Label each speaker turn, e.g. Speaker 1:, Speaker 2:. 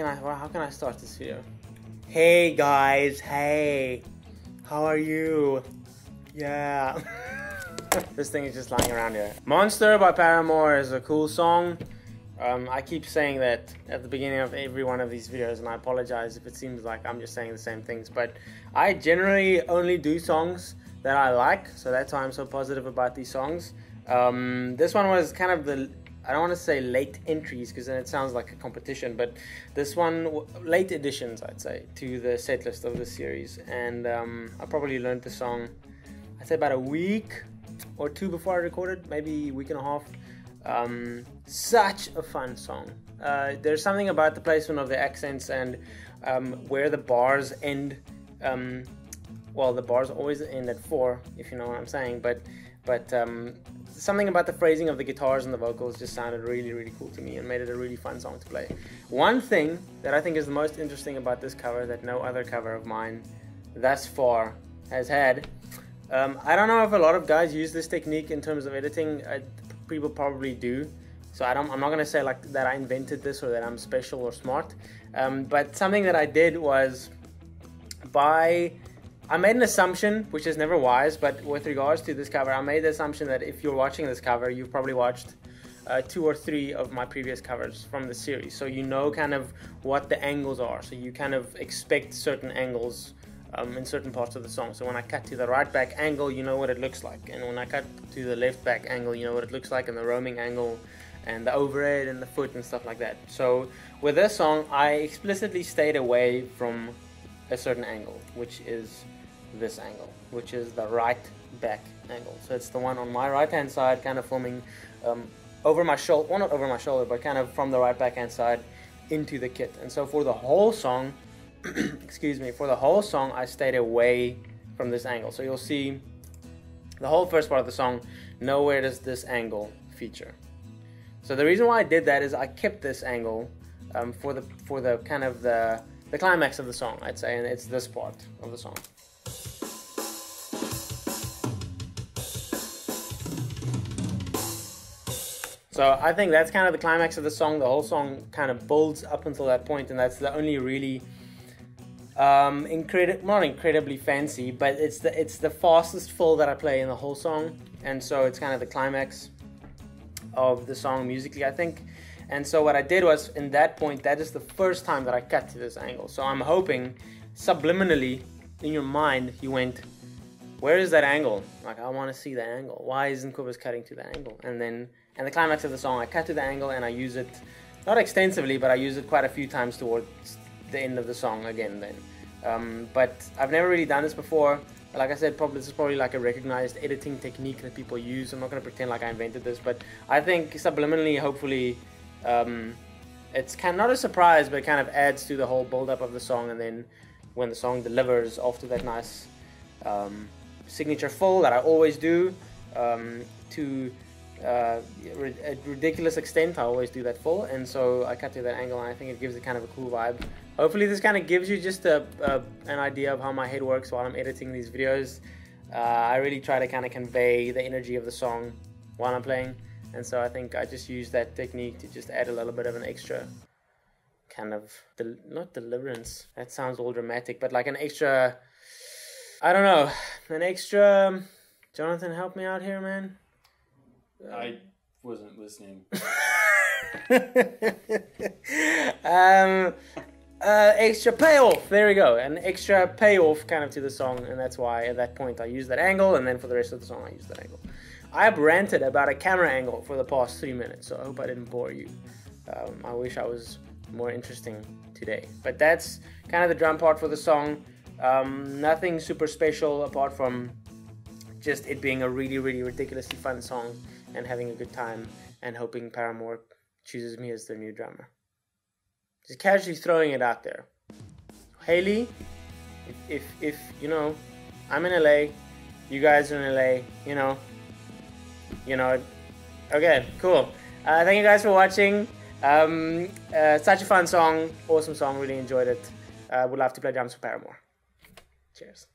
Speaker 1: how can I start this video? Hey guys, hey, how are you? Yeah. This thing is just lying around here. Monster by Paramore is a cool song. I keep saying that at the beginning of every one of these videos, and I apologize if it seems like I'm just saying the same things, but I generally only do songs that I like, so that's why I'm so positive about these songs. This one was kind of I don't want to say late entries because then it sounds like a competition, but this one, late additions, I'd say, to the set list of this series. And I probably learned the song, I'd say about a week or two before I recorded, maybe a week and a half. Such a fun song. There's something about the placement of the accents and where the bars end. Well, the bars always end at 4, if you know what I'm saying, but something about the phrasing of the guitars and the vocals just sounded really, really cool to me and made it a really fun song to play. One thing that I think is the most interesting about this cover that no other cover of mine thus far has had, I don't know if a lot of guys use this technique in terms of editing. People probably do, so I'm not going to say like that I invented this or that I'm special or smart, but something that I did was I made an assumption, which is never wise, but with regards to this cover, I made the assumption that if you're watching this cover, you've probably watched 2 or 3 of my previous covers from the series, so you know kind of what the angles are, so you kind of expect certain angles in certain parts of the song. So when I cut to the right back angle, you know what it looks like, and when I cut to the left back angle, you know what it looks like, and the roaming angle, and the overhead, and the foot, and stuff like that. So with this song, I explicitly stayed away from a certain angle, which is this angle, which is the right back angle. So it's the one on my right hand side, kind of filming over my shoulder, well, not over my shoulder, but kind of from the right back hand side into the kit. And so for the whole song, excuse me, for the whole song, I stayed away from this angle. So you'll see the whole first part of the song, nowhere does this angle feature. So the reason why I did that is I kept this angle for the kind of the climax of the song, I'd say, and it's this part of the song. So I think that's kind of the climax of the song. The whole song kind of builds up until that point, and that's the only really not incredibly fancy, but it's the fastest fill that I play in the whole song, and so it's kind of the climax of the song musically, I think. And so what I did was, in that point, that is the first time that I cut to this angle. So I'm hoping subliminally in your mind you went, where is that angle? Like, I want to see that angle. Why isn't Cobus cutting to that angle? And the climax of the song, I cut to the angle and I use it, not extensively, but I use it quite a few times towards the end of the song again then. But I've never really done this before. Like I said, this is probably like a recognized editing technique that people use. I'm not going to pretend like I invented this, but I think subliminally, hopefully, it's kind of not a surprise, but it kind of adds to the whole build-up of the song. And then when the song delivers after that nice signature fill that I always do, to a ridiculous extent, I always do that full, and so I cut to that angle, and I think it gives it kind of a cool vibe. Hopefully this kind of gives you just an idea of how my head works while I'm editing these videos. I really try to kind of convey the energy of the song while I'm playing, and so I think I just use that technique to just add a little bit of an extra kind of, not deliverance, that sounds all dramatic, but like an extra, I don't know, an extra, Jonathan, help me out here, man.
Speaker 2: I wasn't listening.
Speaker 1: Extra payoff, there we go, an extra payoff kind of to the song, and that's why at that point I use that angle, and then for the rest of the song I use that angle. I've ranted about a camera angle for the past 3 minutes, so I hope I didn't bore you. I wish I was more interesting today, but that's kind of the drum part for the song. Nothing super special apart from just it being a really, really ridiculously fun song and having a good time and hoping Paramore chooses me as their new drummer. Just casually throwing it out there. Haley, if you know, I'm in LA, you guys are in LA, you know, okay, cool. Thank you guys for watching. Such a fun song, awesome song, really enjoyed it. Would love to play drums for Paramore. Cheers.